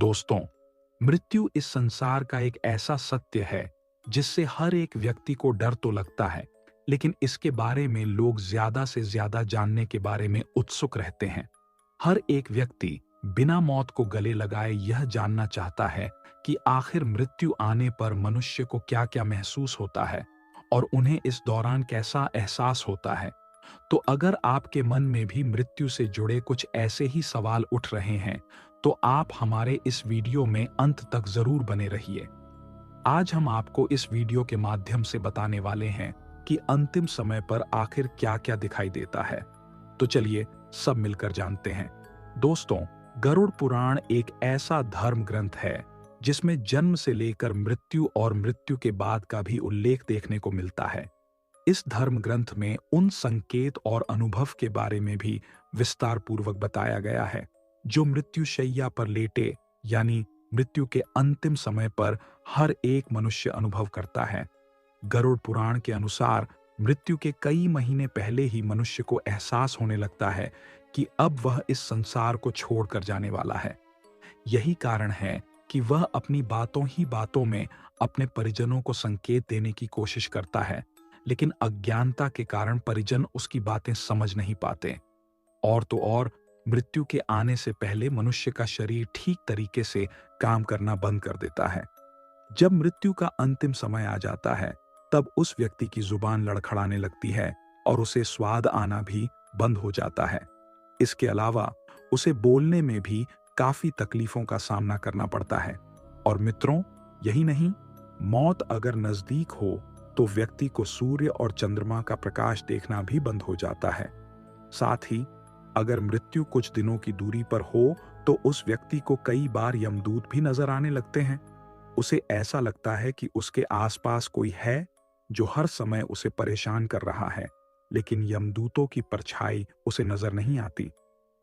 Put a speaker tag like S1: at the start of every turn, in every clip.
S1: दोस्तों, मृत्यु इस संसार का एक ऐसा सत्य है जिससे हर एक व्यक्ति को डर तो लगता है, लेकिन इसके बारे में लोग ज्यादा से ज्यादा जानने के बारे में उत्सुक रहते हैं। हर एक व्यक्ति बिना मौत को गले लगाए यह जानना चाहता है कि आखिर मृत्यु आने पर मनुष्य को क्या-क्या महसूस होता है और उन्हें इस दौरान कैसा एहसास होता है। तो अगर आपके मन में भी मृत्यु से जुड़े कुछ ऐसे ही सवाल उठ रहे हैं, तो आप हमारे इस वीडियो में अंत तक जरूर बने रहिए। आज हम आपको इस वीडियो के माध्यम से बताने वाले हैं कि अंतिम समय पर आखिर क्या-क्या दिखाई देता है। तो चलिए सब मिलकर जानते हैं। दोस्तों, गरुड़ पुराण एक ऐसा धर्म ग्रंथ है जिसमें जन्म से लेकर मृत्यु और मृत्यु के बाद का भी उल्लेख देखने को मिलता है। इस धर्म ग्रंथ में उन संकेत और अनुभव के बारे में भी विस्तार पूर्वक बताया गया है जो मृत्युशैया पर लेटे यानी मृत्यु के अंतिम समय पर हर एक मनुष्य अनुभव करता है। गरुड़ पुराण के अनुसार मृत्यु के कई महीने पहले ही मनुष्य को एहसास होने लगता है कि अब वह इस संसार को छोड़कर जाने वाला है। यही कारण है कि वह अपनी बातों ही बातों में अपने परिजनों को संकेत देने की कोशिश करता है, लेकिन अज्ञानता के कारण परिजन उसकी बातें समझ नहीं पाते। और तो और, मृत्यु के आने से पहले मनुष्य का शरीर ठीक तरीके से काम करना बंद कर देता है। जब मृत्यु का अंतिम समय आ जाता है, तब उस व्यक्ति की जुबान लड़खड़ाने लगती है और उसे स्वाद आना भी बंद हो जाता है। इसके अलावा उसे बोलने में भी काफी तकलीफों का सामना करना पड़ता है। और मित्रों, यही नहीं, मौत अगर नजदीक हो तो व्यक्ति को सूर्य और चंद्रमा का प्रकाश देखना भी बंद हो जाता है। साथ ही अगर मृत्यु कुछ दिनों की दूरी पर हो तो उस व्यक्ति को कई बार यमदूत भी नजर आने लगते हैं। उसे ऐसा लगता है कि उसके आसपास कोई है जो हर समय उसे परेशान कर रहा है, लेकिन यमदूतों की परछाई उसे नजर नहीं आती।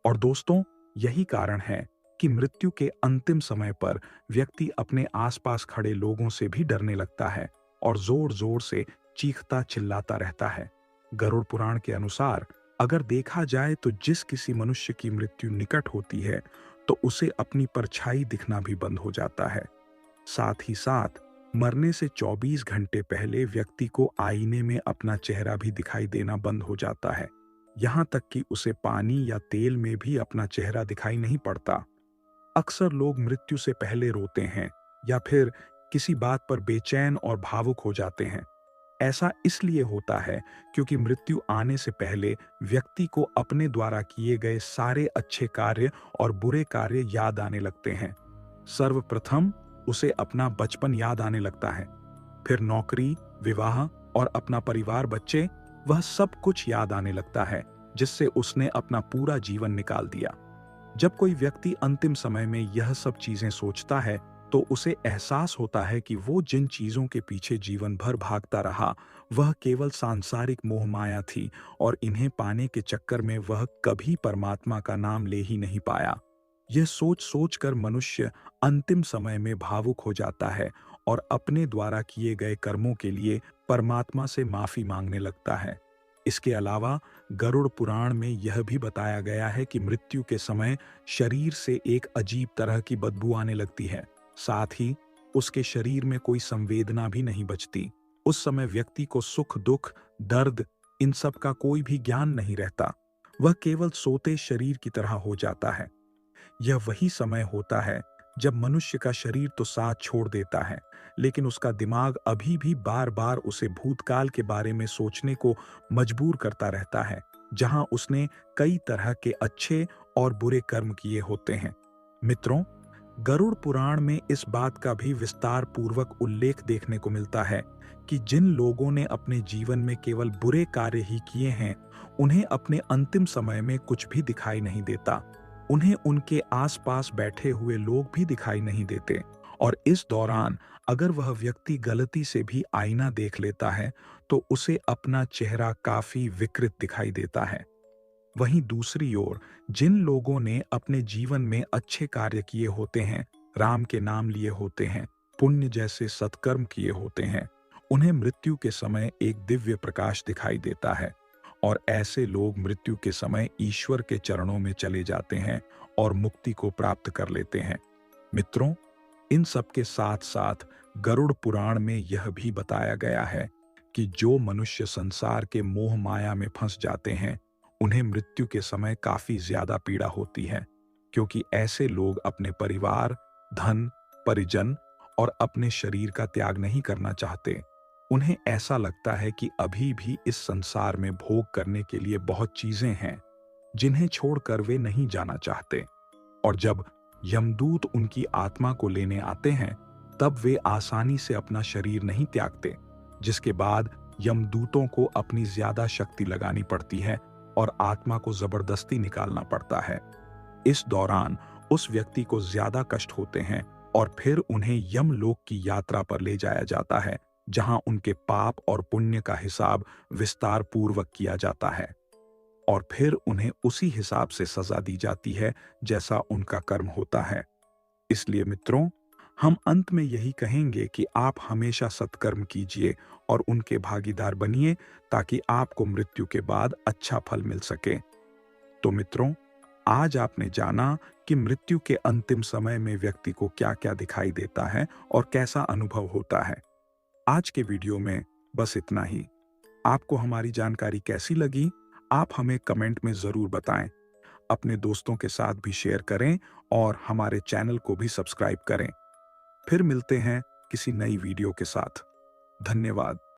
S1: और दोस्तों, यही कारण है कि मृत्यु के अंतिम समय पर व्यक्ति अपने आसपास खड़े लोगों से भी डरने लगता है और जोर जोर से चीखता चिल्लाता रहता है। गरुड़ पुराण के अनुसार अगर देखा जाए तो जिस किसी मनुष्य की मृत्यु निकट होती है तो उसे अपनी परछाई दिखना भी बंद हो जाता है। साथ ही साथ मरने से 24 घंटे पहले व्यक्ति को आईने में अपना चेहरा भी दिखाई देना बंद हो जाता है। यहाँ तक कि उसे पानी या तेल में भी अपना चेहरा दिखाई नहीं पड़ता। अक्सर लोग मृत्यु से पहले रोते हैं या फिर किसी बात पर बेचैन और भावुक हो जाते हैं। ऐसा इसलिए होता है क्योंकि मृत्यु आने से पहले व्यक्ति को अपने द्वारा किए गए सारे अच्छे कार्य और बुरे कार्य याद आने लगते हैं। सर्वप्रथम उसे अपना बचपन याद आने लगता है, फिर नौकरी, विवाह और अपना परिवार, बच्चे, वह सब कुछ याद आने लगता है जिससे उसने अपना पूरा जीवन निकाल दिया। जब कोई व्यक्ति अंतिम समय में यह सब चीजें सोचता है तो उसे एहसास होता है कि वो जिन चीजों के पीछे जीवन भर भागता रहा वह केवल सांसारिक मोह माया थी और इन्हें पाने के चक्कर में वह कभी परमात्मा का नाम ले ही नहीं पाया। यह सोच सोच कर मनुष्य अंतिम समय में भावुक हो जाता है और अपने द्वारा किए गए कर्मों के लिए परमात्मा से माफी मांगने लगता है। इसके अलावा गरुड़ पुराण में यह भी बताया गया है कि मृत्यु के समय शरीर से एक अजीब तरह की बदबू आने लगती है। साथ ही उसके शरीर में कोई संवेदना भी नहीं बचती। उस समय व्यक्ति को सुख, दुख, दर्द, इन सब का कोई भी ज्ञान नहीं रहता। वह केवल सोते शरीर की तरह हो जाता है। यह वही समय होता है जब मनुष्य का शरीर तो साथ छोड़ देता है, लेकिन उसका दिमाग अभी भी बार बार उसे भूतकाल के बारे में सोचने को मजबूर करता रहता है, जहां उसने कई तरह के अच्छे और बुरे कर्म किए होते हैं। मित्रों, गरुड़ पुराण में इस बात का भी विस्तार पूर्वक उल्लेख देखने को मिलता है कि जिन लोगों ने अपने जीवन में केवल बुरे कार्य ही किए हैं, उन्हें अपने अंतिम समय में कुछ भी दिखाई नहीं देता। उन्हें उनके आसपास बैठे हुए लोग भी दिखाई नहीं देते और इस दौरान अगर वह व्यक्ति गलती से भी आईना देख लेता है तो उसे अपना चेहरा काफी विकृत दिखाई देता है। वहीं दूसरी ओर जिन लोगों ने अपने जीवन में अच्छे कार्य किए होते हैं, राम के नाम लिए होते हैं, पुण्य जैसे सत्कर्म किए होते हैं, उन्हें मृत्यु के समय एक दिव्य प्रकाश दिखाई देता है और ऐसे लोग मृत्यु के समय ईश्वर के चरणों में चले जाते हैं और मुक्ति को प्राप्त कर लेते हैं। मित्रों, इन सब के साथ साथ गरुड़ पुराण में यह भी बताया गया है कि जो मनुष्य संसार के मोह माया में फंस जाते हैं, उन्हें मृत्यु के समय काफी ज्यादा पीड़ा होती है, क्योंकि ऐसे लोग अपने परिवार, धन, परिजन और अपने शरीर का त्याग नहीं करना चाहते। उन्हें ऐसा लगता है कि अभी भी इस संसार में भोग करने के लिए बहुत चीजें हैं, जिन्हें छोड़कर वे नहीं जाना चाहते। और जब यमदूत उनकी आत्मा को लेने आते हैं, तब वे आसानी से अपना शरीर नहीं त्यागते, जिसके बाद यमदूतों को अपनी ज्यादा शक्ति लगानी पड़ती है और आत्मा को जबरदस्ती निकालना पड़ता है। इस दौरान उस व्यक्ति को ज्यादा कष्ट होते हैं और फिर उन्हें यमलोक की यात्रा पर ले जाया जाता है, जहां उनके पाप और पुण्य का हिसाब विस्तार पूर्वक किया जाता है और फिर उन्हें उसी हिसाब से सजा दी जाती है जैसा उनका कर्म होता है। इसलिए मित्रों, हम अंत में यही कहेंगे कि आप हमेशा सत्कर्म कीजिए और उनके भागीदार बनिए, ताकि आपको मृत्यु के बाद अच्छा फल मिल सके। तो मित्रों, आज आपने जाना कि मृत्यु के अंतिम समय में व्यक्ति को क्या-क्या दिखाई देता है और कैसा अनुभव होता है। आज के वीडियो में बस इतना ही। आपको हमारी जानकारी कैसी लगी? आप हमें कमेंट में जरूर बताएं। अपने दोस्तों के साथ भी शेयर करें और हमारे चैनल को भी सब्सक्राइब करें। फिर मिलते हैं किसी नई वीडियो के साथ। धन्यवाद।